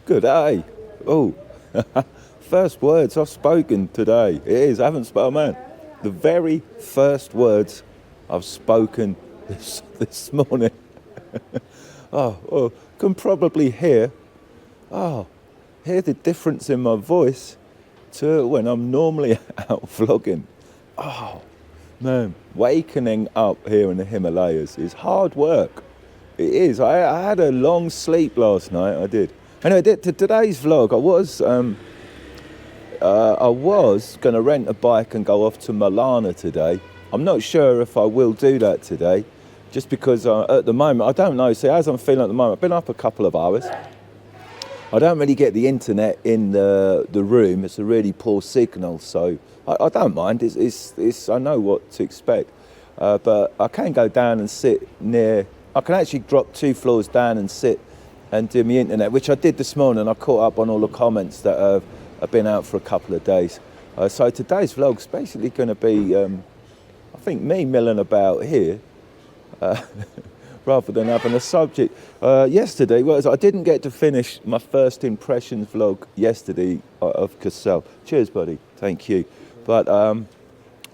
Good day. Oh, first words I've spoken today. It is. I haven't spoken, man. The very first words I've spoken this morning. Can probably hear the difference in my voice to when I'm normally out vlogging. Oh, man, wakening up here in the Himalayas is hard work. It is. I had a long sleep last night. I did. Anyway, to today's vlog, I was going to rent a bike and go off to Malana today. I'm not sure if I will do that today, just because at the moment, I don't know. See, as I'm feeling at the moment, I've been up a couple of hours. I don't really get the internet in the room. It's a really poor signal, so I don't mind. I know what to expect. But I can go down and sit near. I can actually drop 2 floors down and sit and do my internet, which I did this morning. I caught up on all the comments that have been out for a couple of days. So today's vlog's basically going to be, I think, me milling about here, rather than having a subject. Yesterday, I didn't get to finish my first impressions vlog yesterday of Kasol. Cheers, buddy. Thank you. But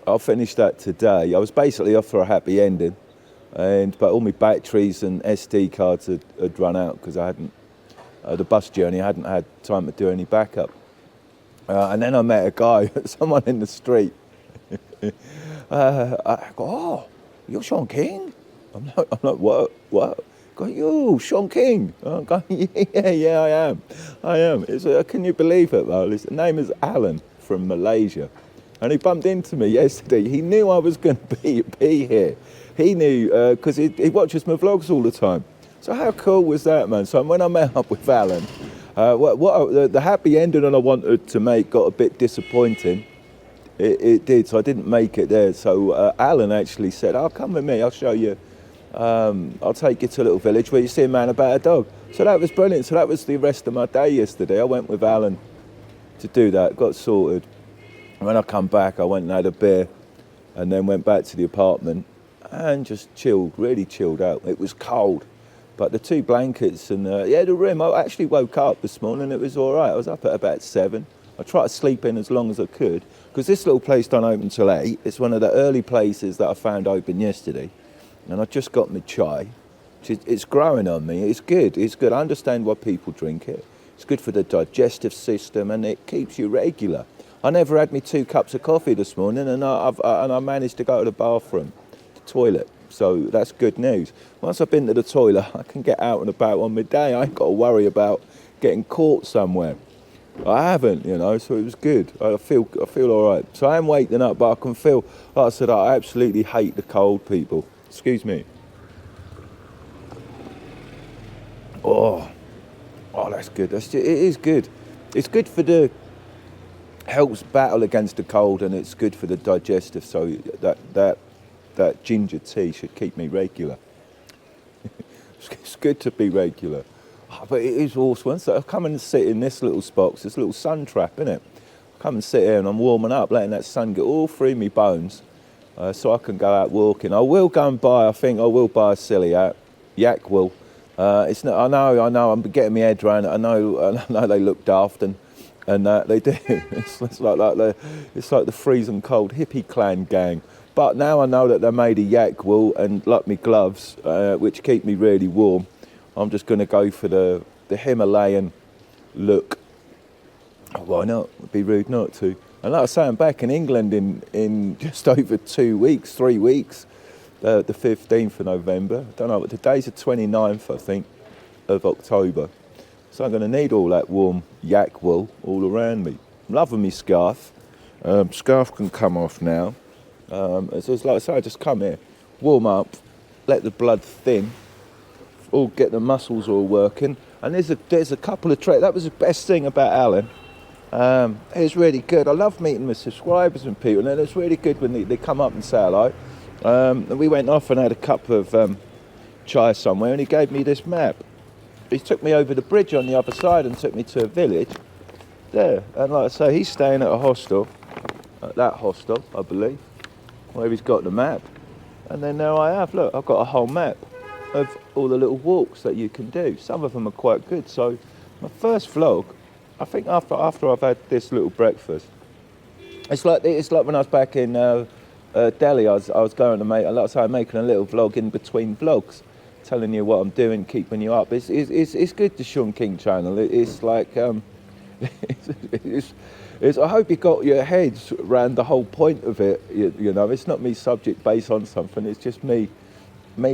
I'll finish that today. I was basically off for a happy ending. But all my batteries and SD cards had run out because I hadn't, the bus journey, I hadn't had time to do any backup. And then I met a guy, someone in the street. I go, "Oh, you're Sean King?" I'm like, what? I go, "You, Sean King?" I'm going, yeah, I am. Can you believe it, though? His name is Alan from Malaysia. And he bumped into me yesterday. He knew I was going to be here. He knew, because he watches my vlogs all the time. So how cool was that, man? So when I met up with Alan, the happy ending I wanted to make got a bit disappointing. It did, so I didn't make it there. So Alan actually said, "Oh, come with me, I'll show you. I'll take you to a little village where you see a man about a dog." So that was brilliant. So that was the rest of my day yesterday. I went with Alan to do that, got sorted. When I come back, I went and had a beer and then went back to the apartment and just chilled, really chilled out. It was cold, but the 2 blankets and the room, I actually woke up this morning, it was all right. I was up at about 7. I tried to sleep in as long as I could because this little place don't open till 8. It's one of the early places that I found open yesterday. And I just got my chai. It's growing on me. It's good. I understand why people drink it. It's good for the digestive system and it keeps you regular. I never had me 2 cups of coffee this morning, and I managed to go to the bathroom, the toilet. So that's good news. Once I've been to the toilet, I can get out and about on my day. I ain't got to worry about getting caught somewhere. I haven't, so it was good. I feel all right. So I am waking up, but I can feel, like I said, I absolutely hate the cold, people. Excuse me. Oh, that's good. It is good. It's good for helps battle against the cold, and it's good for the digestive, so that ginger tea should keep me regular. It's good to be regular. But it is awesome. So I come and sit in this little spot, this little sun trap, innit? I come and sit here and I'm warming up, letting that sun get all through me bones, so I can go out walking. I will go and buy a silly yak wool. It's not. I know. I'm getting my head around it. I know they look daft and they do. It's like the freezing cold hippie clan gang. But now I know that they're made of yak wool, and like my gloves, which keep me really warm, I'm just going to go for the Himalayan look. Why not? It'd be rude not to. And like I say, I'm back in England in just over 3 weeks, the 15th of November. I don't know, but today's the 29th, I think, of October. So I'm going to need all that warm yak wool all around me. I'm loving my scarf. Scarf can come off now. So it's like I say, I just come here, warm up, let the blood thin, get the muscles all working. And there's a couple of tricks. That was the best thing about Alan. It was really good. I love meeting my subscribers and people, and it's really good when they come up and say hello. And we went off and had a cup of chai somewhere, and he gave me this map. He took me over the bridge on the other side and took me to a village there. And like I say, he's staying at a hostel, at that hostel, I believe, where he's got the map. And then there I have, I've got a whole map of all the little walks that you can do. Some of them are quite good, so My first vlog, I think after I've had this little breakfast. It's like when I was back in Delhi. I was going to make, like I say, I'm making a little vlog in between vlogs, telling you what I'm doing, keeping you up. It's good, the Sean King channel. It's like it's I hope you got your heads around the whole point of it. You know, it's not me subject based on something. It's just me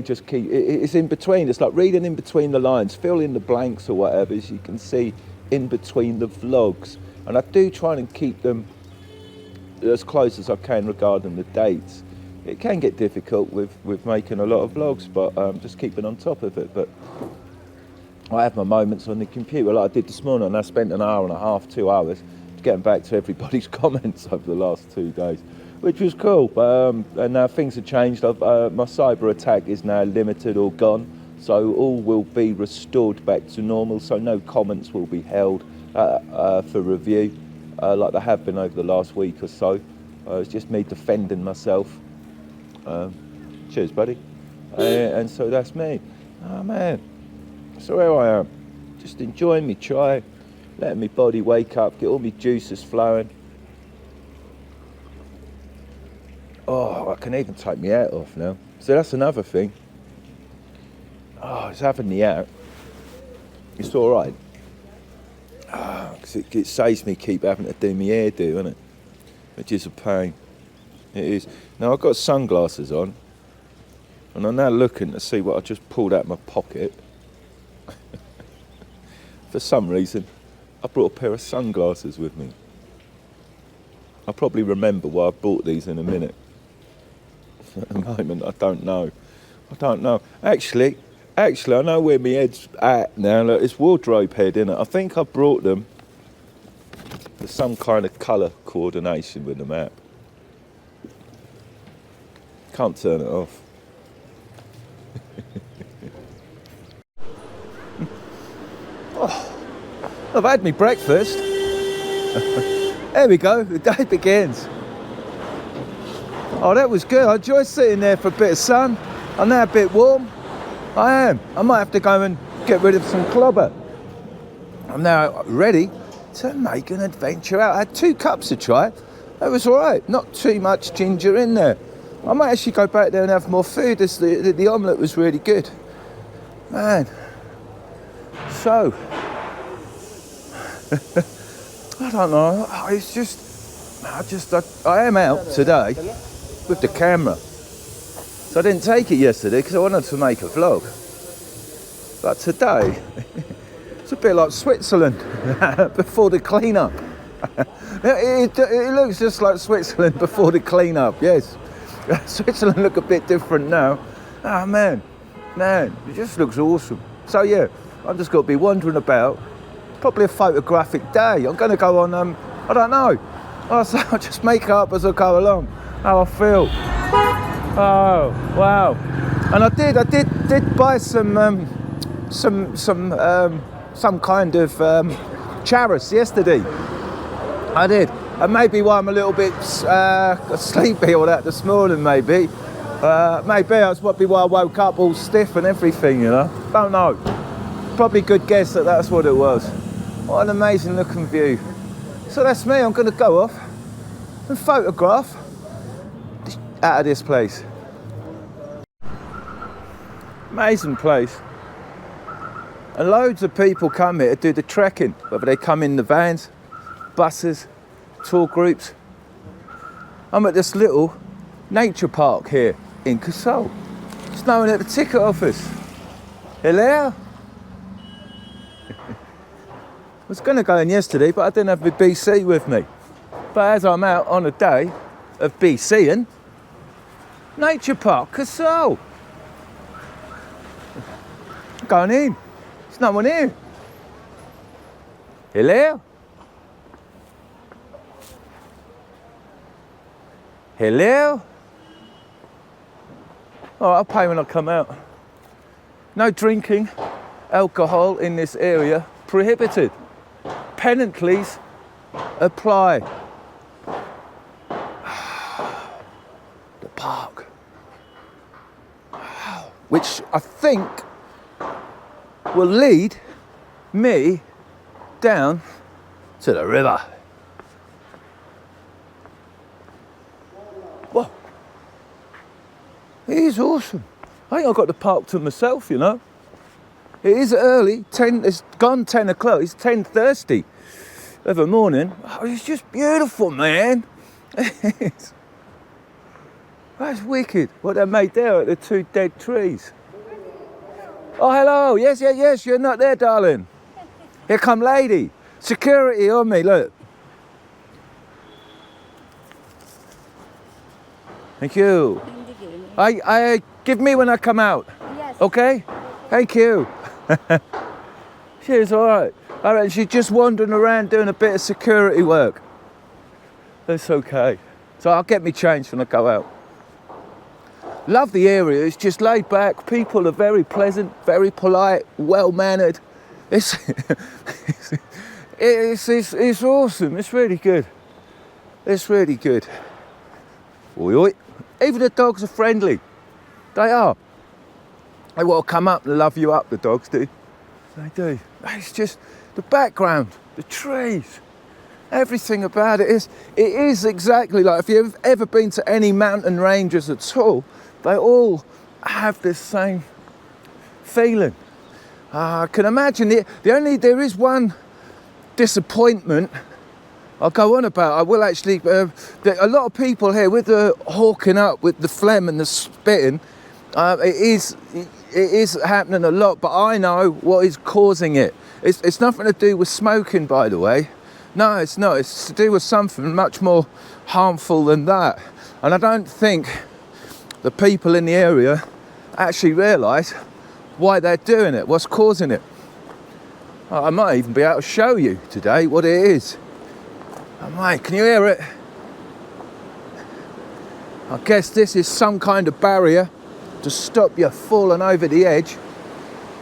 just keep. It's in between. It's like reading in between the lines, fill in the blanks or whatever, as you can see in between the vlogs. And I do try and keep them as close as I can regarding the dates. It can get difficult with making a lot of vlogs, but just keeping on top of it. But I have my moments on the computer, like I did this morning, and I spent an hour and a half, 2 hours, getting back to everybody's comments over the last 2 days, which was cool. And now things have changed. My cyber attack is now limited or gone, so all will be restored back to normal, so no comments will be held for review like they have been over the last week or so. It's just me defending myself. Cheers, buddy. And so that's me. Oh man, so here I am, just enjoying me chai, letting my body wake up, get all my juices flowing. Oh, I can even take my hat off now. So that's another thing. Oh, it's having the hat. It's all right. Because it saves me keep having to do my hairdo, isn't it? Which is a pain. It is. Now I've got sunglasses on, and I'm now looking to see what I just pulled out of my pocket. For some reason, I brought a pair of sunglasses with me. I'll probably remember why I bought these in a minute. At the moment, I don't know. Actually, I know where my head's at now. Look, it's wardrobe head, innit? I think I brought them for some kind of colour coordination with the map. Can't turn it off. Oh, I've had my breakfast. There we go, the day begins. Oh, that was good. I enjoyed sitting there for a bit of sun. I'm now a bit warm. I am. I might have to go and get rid of some clobber. I'm now ready to make an adventure out. I had 2 cups of chai. That was all right. Not too much ginger in there. I might actually go back there and have more food. The omelette was really good. Man. So, I don't know. It's just, I am out today with the camera. So I didn't take it yesterday because I wanted to make a vlog. But today, it's a bit like Switzerland before the clean-up. It looks just like Switzerland before the clean-up, yes. Switzerland look a bit different now. Oh man, it just looks awesome. So yeah, I've just got to be wandering about. Probably a photographic day. I'm going to go on, I don't know. I'll just make it up as I go along, how I feel. Oh, wow. And I did buy some kind of charas yesterday. I did. And maybe why I'm a little bit sleepy or that this morning, maybe. Maybe that's probably why I woke up all stiff and everything, you know. Don't know. Probably good guess that's what it was. What an amazing looking view. So that's me. I'm going to go off and photograph out of this place. Amazing place. And loads of people come here to do the trekking, whether they come in the vans, buses, tour groups. I'm at this little nature park here in Kasol. There's no one at the ticket office. Hello? I was going to go in yesterday, but I didn't have my BC with me. But as I'm out on a day of BCing, Nature Park Kasol. Going in. There's no one here. Hello? Hello? Oh, I'll pay when I come out. No drinking, alcohol in this area prohibited. Penalties apply. The park. Which I think will lead me down to the river. Whoa. It is awesome. I think I've got the park to myself, you know. It is early, it's gone 10 o'clock, it's 10:30 of the morning. Oh, it's just beautiful, man. That's wicked. What they made there at the 2 dead trees. Oh, hello. Yes, you're not there, darling. Here come lady. Security on me, look. Thank you. I give me when I come out. Yes. Okay? Thank you. She's all right. All right, she's just wandering around doing a bit of security work. That's okay. So I'll get me changed when I go out. Love the area. It's just laid back. People are very pleasant, very polite, well-mannered. It's it's awesome. It's really good. It's really good. Oi, oi. Even the dogs are friendly. They are. They want to come up and love you up, the dogs do. They do. It's just the background, the trees, everything about it is exactly like, if you've ever been to any mountain ranges at all, they all have this same feeling. I can imagine there is one disappointment I'll go on about. I will actually, a lot of people here with the hawking up, with the phlegm and the spitting, it is happening a lot, but I know what is causing it. It's nothing to do with smoking, by the way. No, it's not. It's to do with something much more harmful than that. And I don't think the people in the area actually realise why they're doing it, what's causing it. I might even be able to show you today what it is. Oh, mate, can you hear it? I guess this is some kind of barrier to stop you falling over the edge.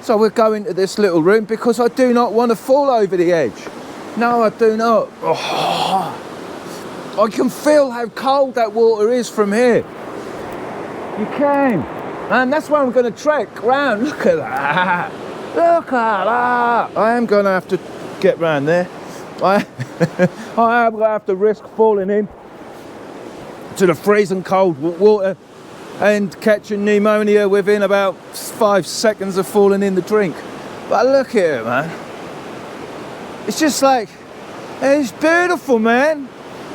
So we'll go into this little room because I do not want to fall over the edge. No, I do not. Oh, I can feel how cold that water is from here. You can. And that's why I'm going to trek round. Look at that. Look at that. I am going to have to get round there. I am going to have to risk falling in to the freezing cold water and catching pneumonia within about 5 seconds of falling in the drink. But look at it, man. It's just like, it's beautiful, man.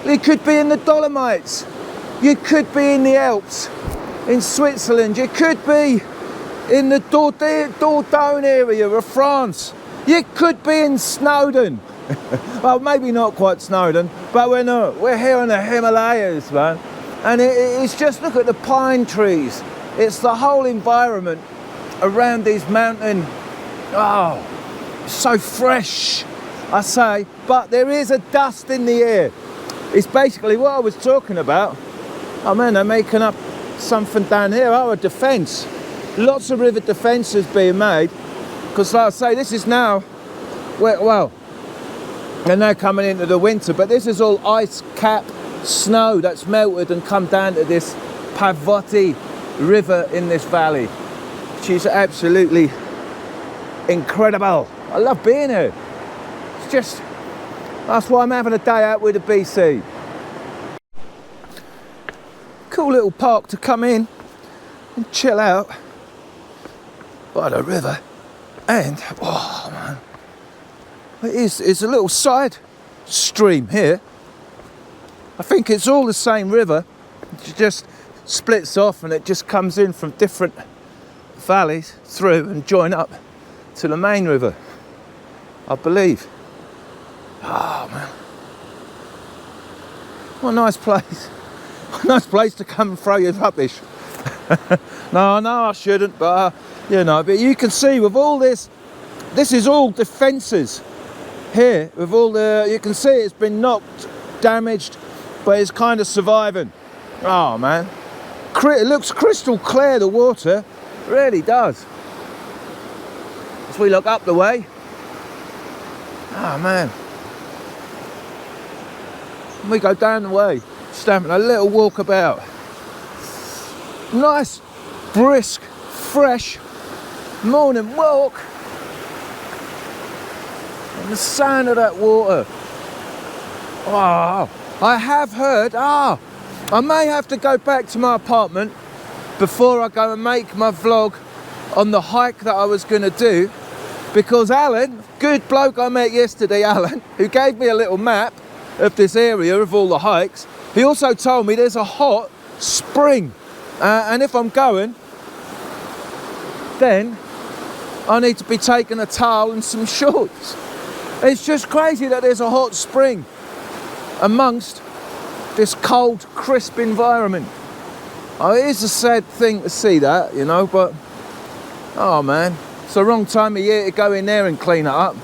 You could be in the Dolomites. You could be in the Alps, in Switzerland. You could be in the Dordogne area of France. You could be in Snowdon. Well, maybe not quite Snowdon, but we're not. We're here in the Himalayas, man. And it's just, look at the pine trees. It's the whole environment around these mountain. Oh, so fresh, I say. But there is a dust in the air. It's basically what I was talking about. Oh man, they're making up something down here. Oh, a defence. Lots of river defences being made. Because like I say, this is now, well, they're now coming into the winter, but this is all ice cap snow that's melted and come down to this Parvati river in this valley, which is absolutely incredible. I love being here. It's just, that's why I'm having a day out with the BC. Cool little park to come in and chill out by the river. And, oh man, it's a little side stream here. I think it's all the same river. It just splits off and it just comes in from different valleys through and join up to the main river, I believe. Oh man, what a nice place. What a nice place to come and throw your rubbish. No, I shouldn't, but you know, but you can see with all this is all defences here. With all the, you can see it's been knocked, damaged, but it's kind of surviving. Oh man, it looks crystal clear, the water, it really does. As we look up the way, oh man, and we go down the way, just having a little walkabout. Nice, brisk, fresh morning walk. And the sound of that water. Oh, I have heard, I may have to go back to my apartment before I go and make my vlog on the hike that I was going to do, because Alan, good bloke I met yesterday, Alan, who gave me a little map of this area of all the hikes, he also told me there's a hot spring, and if I'm going, then I need to be taking a towel and some shorts. It's just crazy that there's a hot spring amongst this cold, crisp environment. Oh, it is a sad thing to see that, you know, but oh man, it's the wrong time of year to go in there and clean it up.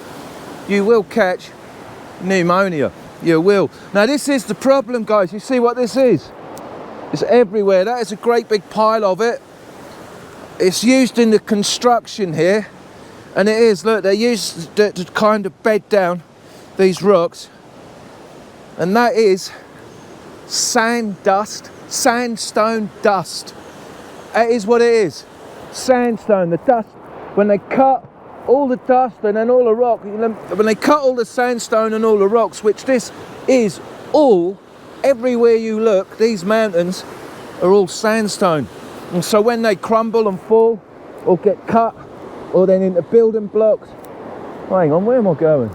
You will catch pneumonia. You will. Now this is the problem, guys. You see what this is? It's everywhere. That is a great big pile of it. It's used in the construction here. And it is, look, they used to kind of bed down these rocks. And that is sandstone dust. That is what it is. Sandstone, the dust. When they cut all the dust and then all the rock, when they cut all the sandstone and all the rocks, which this is all, everywhere you look, these mountains are all sandstone. And so when they crumble and fall or get cut or then into building blocks, hang on, where am I going?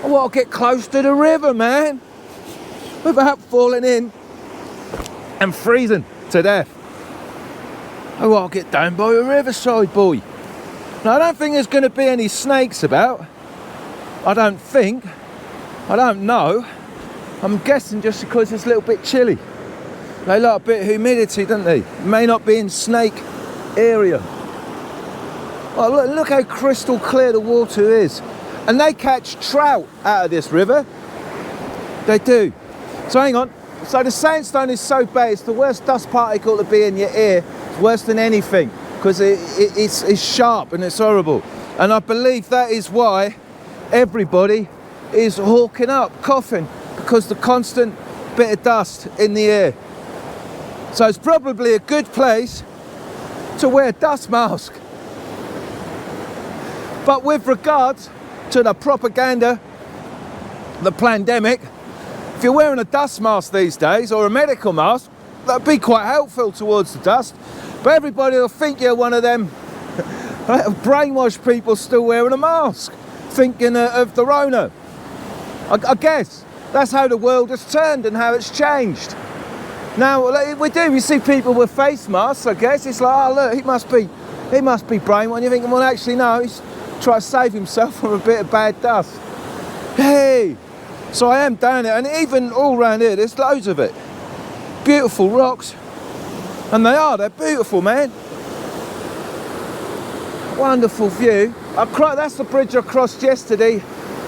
I want to get close to the river, man, without falling in and freezing to death. I want to get down by the riverside, boy. Now, I don't think there's going to be any snakes about. I don't think. I don't know. I'm guessing just because it's a little bit chilly. They like a bit of humidity, don't they? May not be in snake area. Oh, look how crystal clear the water is. And they catch trout out of this river. They do. So hang on. So the sandstone is so bad, it's the worst dust particle to be in your ear. It's worse than anything, because it's sharp and it's horrible. And I believe that is why everybody is hawking up, coughing, because the constant bit of dust in the air. So it's probably a good place to wear a dust mask. But with regards to the propaganda, the pandemic, if you're wearing a dust mask these days, or a medical mask, that'd be quite helpful towards the dust. But everybody will think you're one of them brainwashed people still wearing a mask, thinking of the Rona. I guess that's how the world has turned and how it's changed. Now we see people with face masks. I guess it's like, oh look, he must be brainwashed. And you think, well, actually no, he's trying to save himself from a bit of bad dust. Hey, so I am down there, and even all around here, there's loads of it. Beautiful rocks, and they're beautiful, man. Wonderful view. That's the bridge I crossed yesterday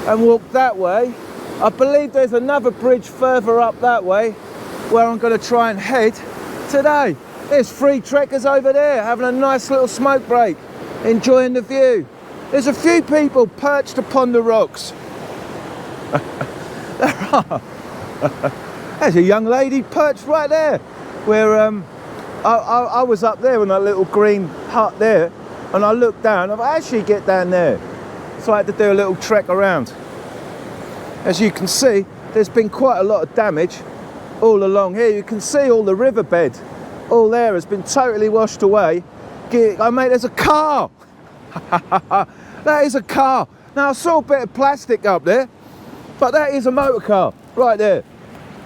and walked that way. I believe there's another bridge further up that way where I'm going to try and head today. There's 3 trekkers over there having a nice little smoke break, enjoying the view. There's a few people perched upon the rocks. There are. There's a young lady perched right there, where I was up there in that little green hut there, and I looked down. I thought, actually get down there. So I had to do a little trek around. As you can see, there's been quite a lot of damage all along here. You can see all the riverbed, all there has been totally washed away. Oh mate, there's a car. That is a car. Now I saw a bit of plastic up there, but that is a motor car right there.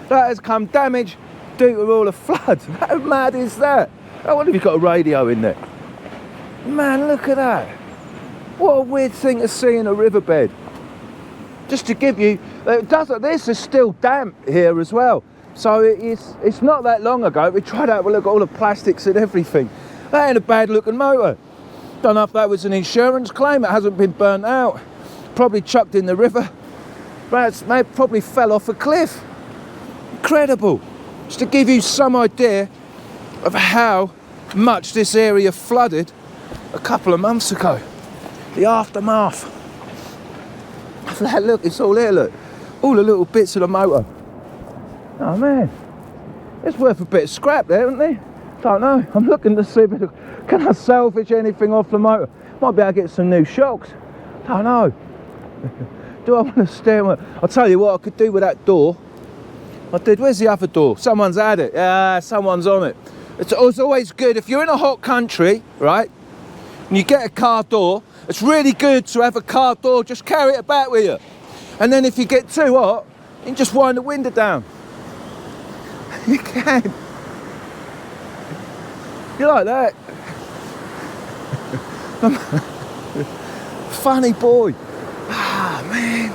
That has come damaged due to all the floods. How mad is that? I wonder if you've got a radio in there. Man, look at that. What a weird thing to see in a riverbed. Just to give you, this is still damp here as well. So it's not that long ago we tried to have a look at all the plastics and everything. That ain't a bad looking motor. Don't know if that was an insurance claim. It hasn't been burnt out. Probably chucked in the river. It probably fell off a cliff. Incredible. Just to give you some idea of how much this area flooded a couple of months ago. The aftermath. Look, it's all here, look. All the little bits of the motor. Oh man, it's worth a bit of scrap there, isn't there? Don't know. I'm looking to see if can I salvage anything off the motor. Might be able to get some new shocks. Don't know. Do I want to steer wheel? I'll tell you what I could do with that door. I did. Where's the other door? Someone's had it. Yeah, someone's on it. It's always good if you're in a hot country, right? And you get a car door. It's really good to have a car door. Just carry it about with you. And then if you get too hot, you can just wind the window down. You can. You like that? Funny boy. Ah, man.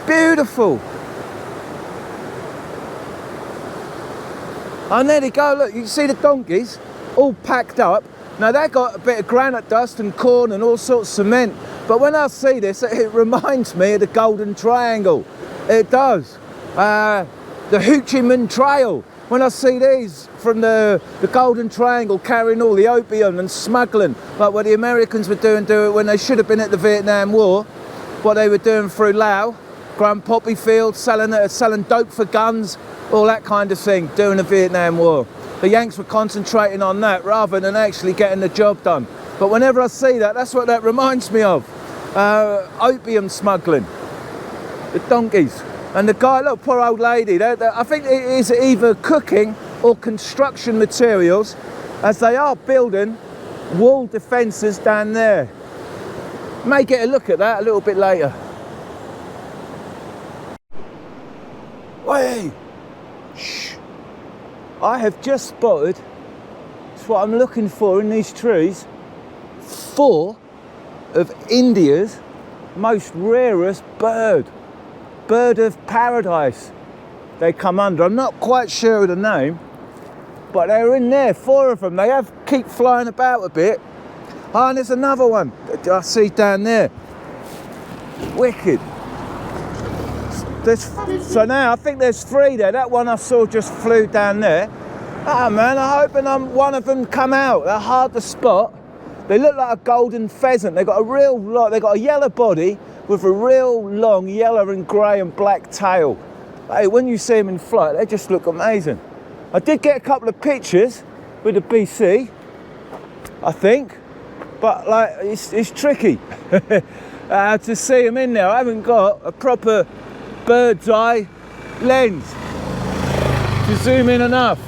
Beautiful. And there they go. Look, you can see the donkeys all packed up. Now they got a bit of granite dust and corn and all sorts of cement. But when I see this, it reminds me of the Golden Triangle. It does. The Ho Chi Minh Trail. When I see these from the Golden Triangle carrying all the opium and smuggling, like what the Americans were doing when they should have been at the Vietnam War, what they were doing through Laos, growing poppy fields, selling dope for guns, all that kind of thing, during the Vietnam War. The Yanks were concentrating on that rather than actually getting the job done. But whenever I see that, that's what that reminds me of. Opium smuggling. The donkeys. And the guy, look, poor old lady, I think it is either cooking or construction materials, as they are building wall defences down there. May get a look at that a little bit later. Wait! Shh! I have just spotted, it's what I'm looking for in these trees, 4 of India's most rarest bird of paradise they come under. I'm not quite sure of the name, but they're in there, 4 of them. They keep flying about a bit. Oh, and there's another one I see down there. Wicked. So now I think there's 3 there. That one I saw just flew down there. Ah, man, I'm hoping one of them come out. They're hard to spot. They look like a golden pheasant. They've got a yellow body with a real long yellow and grey and black tail. Hey, when you see them in flight, they just look amazing. I did get a couple of pictures with the BC, I think, but like it's tricky to see them in there. I haven't got a proper bird's eye lens to zoom in enough.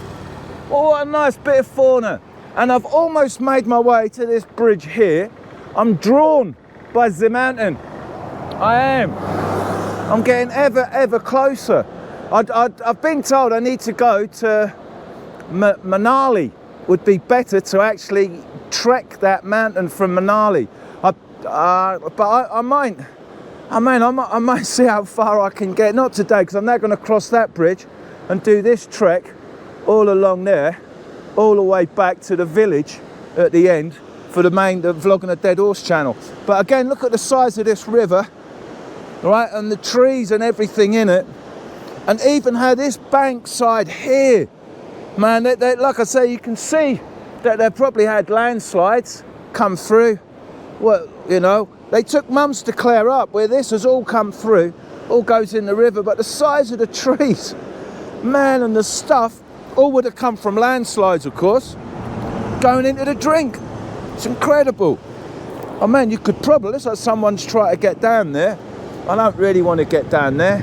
Oh, what a nice bit of fauna. And I've almost made my way to this bridge here. I'm drawn by the mountain. I am. I'm getting ever closer. I've been told I need to go to Manali. Would be better to actually trek that mountain from Manali. But I might see how far I can get. Not today, because I'm now going to cross that bridge and do this trek all along there, all the way back to the village at the end for the Vlogging a Dead Horse channel. But again, look at the size of this river. Right, and the trees and everything in it, and even how this bank side here, man, they, like I say, you can see that they probably had landslides come through. Well, you know, they took months to clear up where this has all come through, all goes in the river, but the size of the trees, man, and the stuff, all would have come from landslides, of course, going into the drink. It's incredible. Oh man, you could probably, looks like someone's trying to get down there. I don't really want to get down there.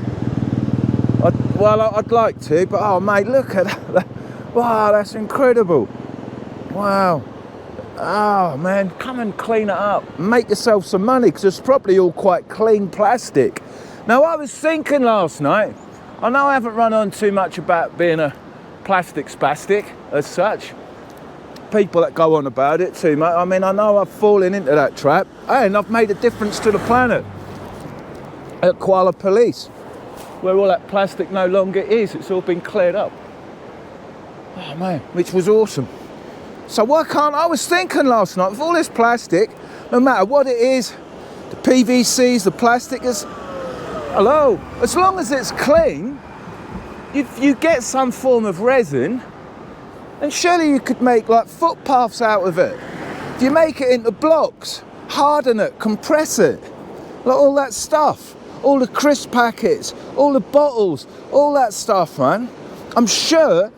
I'd like to, but oh mate, look at that. Wow, that's incredible. Wow. Oh man, come and clean it up. Make yourself some money, because it's probably all quite clean plastic. Now I was thinking last night, I know I haven't run on too much about being a plastic spastic as such. People that go on about it too much. I mean, I know I've fallen into that trap, and I've made a difference to the planet. At Kuala Police, where all that plastic no longer is. It's all been cleared up. Oh man, which was awesome. So why can't, I was thinking last night, with all this plastic, no matter what it is, the PVCs, the plastic is, hello, as long as it's clean, if you get some form of resin, then surely you could make like footpaths out of it. If you make it into blocks, harden it, compress it, like all that stuff. All the crisp packets, all the bottles, all that stuff, man. I'm sure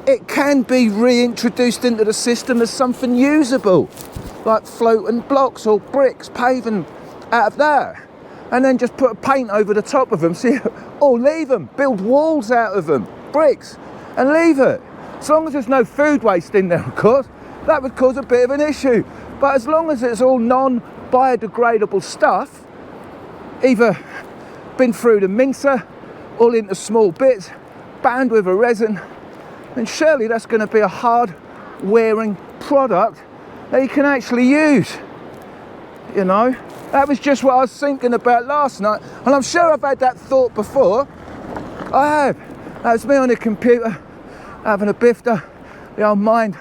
it can be reintroduced into the system as something usable, like floating blocks or bricks, paving out of that, and then just put a paint over the top of them, or leave them, build walls out of them, bricks, and leave it. As long as there's no food waste in there, of course, that would cause a bit of an issue. But as long as it's all non-biodegradable stuff, either been through the mincer, all into small bits, bound with a resin, then surely that's going to be a hard-wearing product that you can actually use. You know, that was just what I was thinking about last night, and I'm sure I've had that thought before. I have. That was me on the computer, having a bifter, the old mind.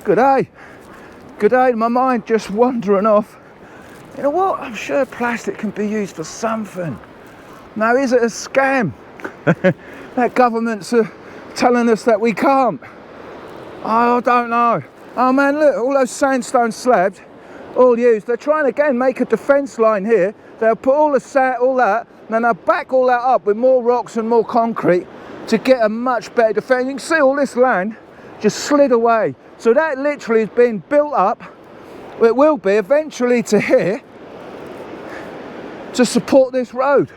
Good day, my mind just wandering off. You know what? I'm sure plastic can be used for something. Now, is it a scam that governments are telling us that we can't? I don't know. Oh man, look, all those sandstone slabs, all used. They're trying to, again, make a defence line here. They'll put all the sand, all that, and then they'll back all that up with more rocks and more concrete to get a much better defence. You can see all this land just slid away. So that literally is being built up. It will be eventually to here to support this road.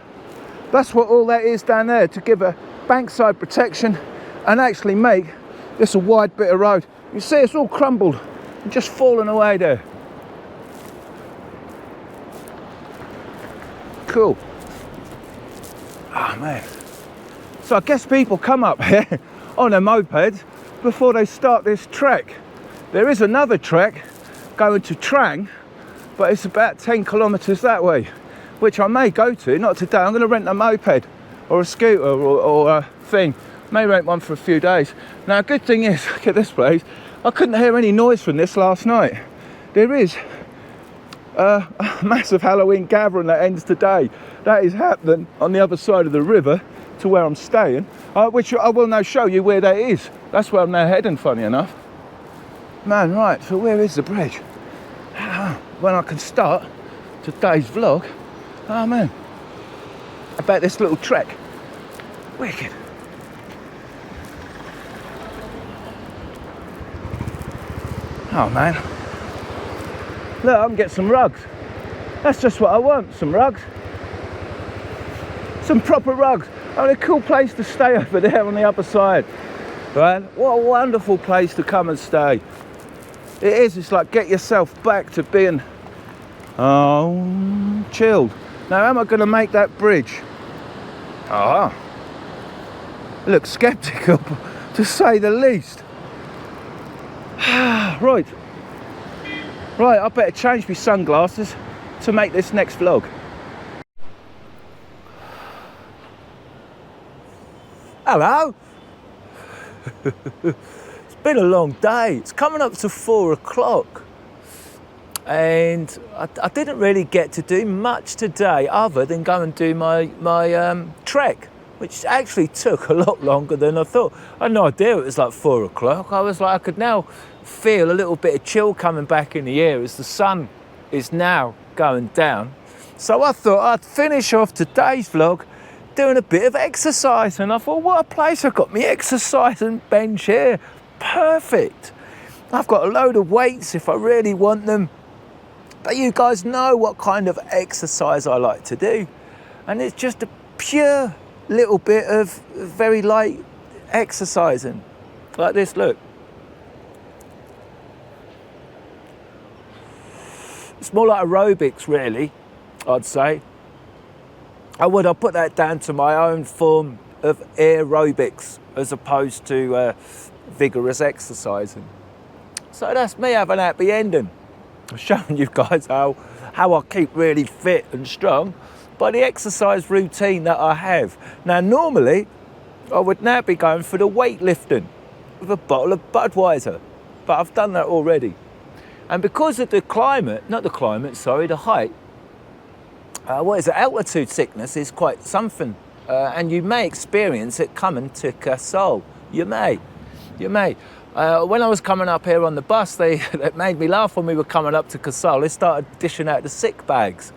That's what all that is down there, to give a bankside protection and actually make this a wide bit of road. You see it's all crumbled and just fallen away there. Cool. Oh man. So I guess people come up here on their mopeds before they start this trek. There is another trek going to Trang, but it's about 10 kilometres that way, which I may go to, not today. I'm going to rent a moped or a scooter or a thing. May rent one for a few days. Now, a good thing is, look at this place. I couldn't hear any noise from this last night. There is a massive Halloween gathering that ends today. That is happening on the other side of the river to where I'm staying, which I will now show you where that is. That's where I'm now heading, funny enough. Man, right, so where is the bridge? When I can start today's vlog. Oh man, about this little trek. Wicked. Oh man. Look, I can get some rugs. That's just what I want, some rugs. Some proper rugs. Oh, a cool place to stay over there on the other side. Right? What a wonderful place to come and stay. It is, it's like get yourself back to being chilled. Now, am I going to make that bridge? I look sceptical, to say the least. Right, I better change my sunglasses to make this next vlog. Hello. It's been a long day. It's coming up to 4 o'clock. And I didn't really get to do much today other than go and do my trek, which actually took a lot longer than I thought. I had no idea it was like 4 o'clock. I was like, I could now feel a little bit of chill coming back in the air as the sun is now going down. So I thought I'd finish off today's vlog doing a bit of exercise, and I thought, what a place. I've got my exercising bench here. Perfect. I've got a load of weights if I really want them. But you guys know what kind of exercise I like to do. And it's just a pure little bit of very light exercising. Like this, look. It's more like aerobics, really, I'd say. I'll put that down to my own form of aerobics as opposed to vigorous exercising. So that's me having a happy ending. I'm showing you guys how I keep really fit and strong by the exercise routine that I have. Now, normally, I would now be going for the weightlifting with a bottle of Budweiser, but I've done that already. And because of the height, altitude sickness is quite something, and you may experience it coming to Kasol. You may. When I was coming up here on the bus, that made me laugh when we were coming up to Kasol. They started dishing out the sick bags.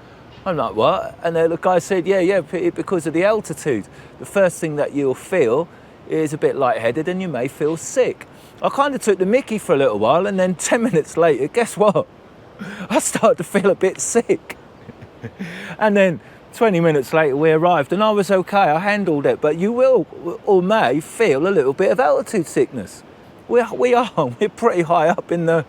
I'm like, what? And the guy said, yeah, because of the altitude. The first thing that you'll feel is a bit lightheaded and you may feel sick. I kind of took the mickey for a little while, and then 10 minutes later, guess what? I started to feel a bit sick. And then 20 minutes later we arrived and I was okay, I handled it. But you will or may feel a little bit of altitude sickness. We're pretty high up in the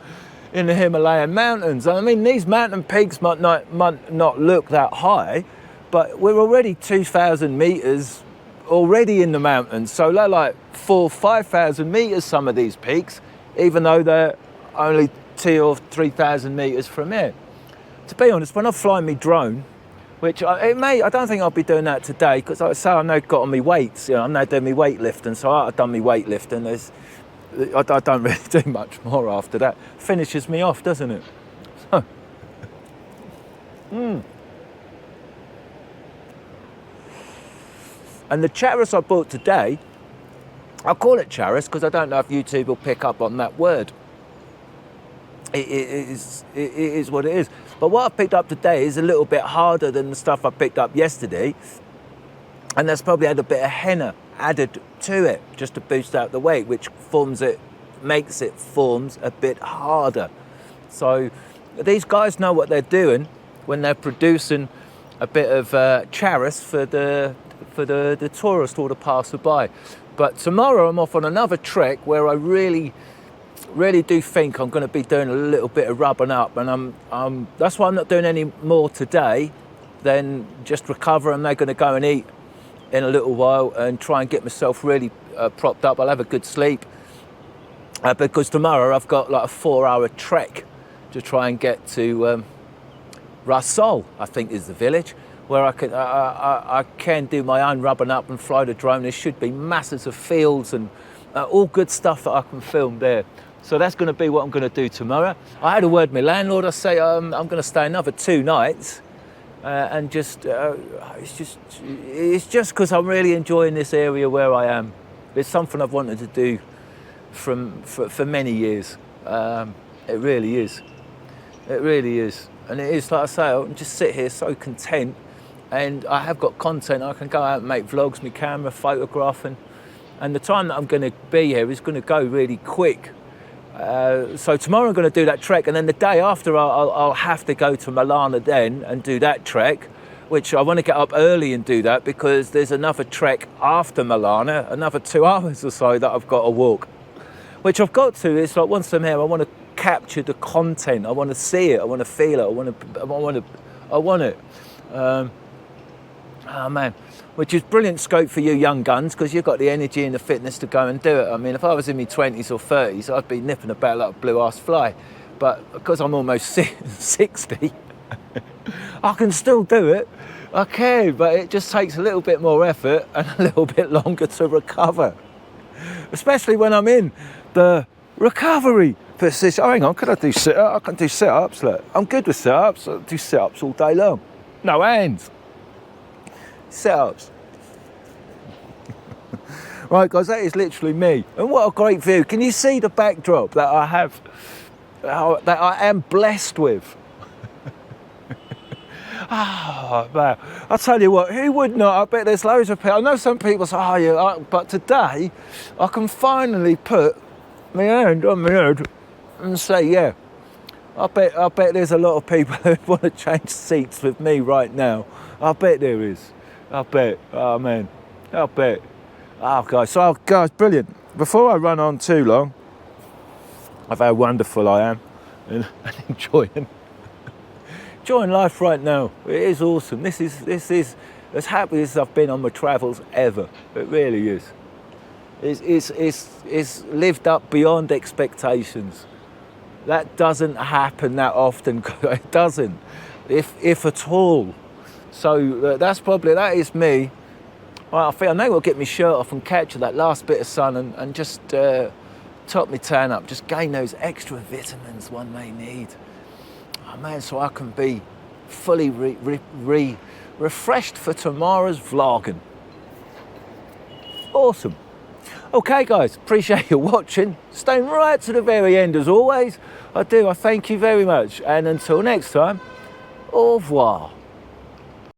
Himalayan mountains. I mean, these mountain peaks might not look that high, but we're already 2,000 meters already in the mountains. So they're like 4,000-5,000 meters, some of these peaks, even though they're only 2,000 or 3,000 meters from here. To be honest, when I fly my drone, which I don't think I'll be doing that today, because like I say, I've now got on my weights. I'm now doing my weightlifting, so I've done my weightlifting. I don't really do much more after that. Finishes me off, doesn't it? So, And the charas I bought today, I call it charas because I don't know if YouTube will pick up on that word. It is what it is. But what I picked up today is a little bit harder than the stuff I picked up yesterday. And that's probably had a bit of henna added to it just to boost out the weight, which forms a bit harder. So these guys know what they're doing when they're producing a bit of charas for the tourist or the passerby. But tomorrow I'm off on another trek where I really do think I'm going to be doing a little bit of rubbing up, and that's why I'm not doing any more today than just recover. I'm now going to go and eat in a little while and try and get myself really propped up. I'll have a good sleep because tomorrow I've got like a 4-hour trek to try and get to Kasol, I think is the village, where I can do my own rubbing up and fly the drone. There should be masses of fields and all good stuff that I can film there. So that's going to be what I'm going to do tomorrow. I had a word with my landlord. I say I'm going to stay another 2 nights, and it's just because I'm really enjoying this area where I am. It's something I've wanted to do for many years. It really is. It really is, and it is, like I say, I can just sit here so content, and I have got content. I can go out and make vlogs, my camera, photograph, and the time that I'm going to be here is going to go really quick. So tomorrow I'm going to do that trek, and then the day after I'll have to go to Milana then and do that trek, which I want to get up early and do that because there's another trek after Milana, another 2 hours or so that I've got to walk, which I've got to. It's like once I'm here, I want to capture the content. I want to see it. I want to feel it. I want it. Oh man, which is brilliant scope for you young guns because you've got the energy and the fitness to go and do it. I mean, if I was in my 20s or 30s, I'd be nipping about like a blue-ass fly. But because I'm almost 60, I can still do it. I can, but it just takes a little bit more effort and a little bit longer to recover. Especially when I'm in the recovery position. Oh, hang on, can I do sit-ups? I can do sit-ups, look. I'm good with sit-ups. I do sit-ups all day long. No hands. Sit-ups. Right guys, that is literally me, and what a great view. Can you see the backdrop that I have, that I am blessed with? Oh man, I'll tell you what, who would not? I bet there's loads of people. I know some people say, oh yeah, but today I can finally put my hand on my head and say, yeah, I bet there's a lot of people who want to change seats with me right now. I bet there is. I bet. Oh man, I bet. Oh guys, so guys, brilliant. Before I run on too long, of how wonderful I am and enjoying life right now. It is awesome. This is as happy as I've been on my travels ever. It really is. It's lived up beyond expectations. That doesn't happen that often. It doesn't, if at all. So that is me. Well, I think I know I'll get my shirt off and capture that last bit of sun and just top my tan up, just gain those extra vitamins one may need. Oh man, so I can be fully refreshed for tomorrow's vlogging. Awesome. Okay guys, appreciate you watching. Staying right to the very end as always. I thank you very much. And until next time, au revoir.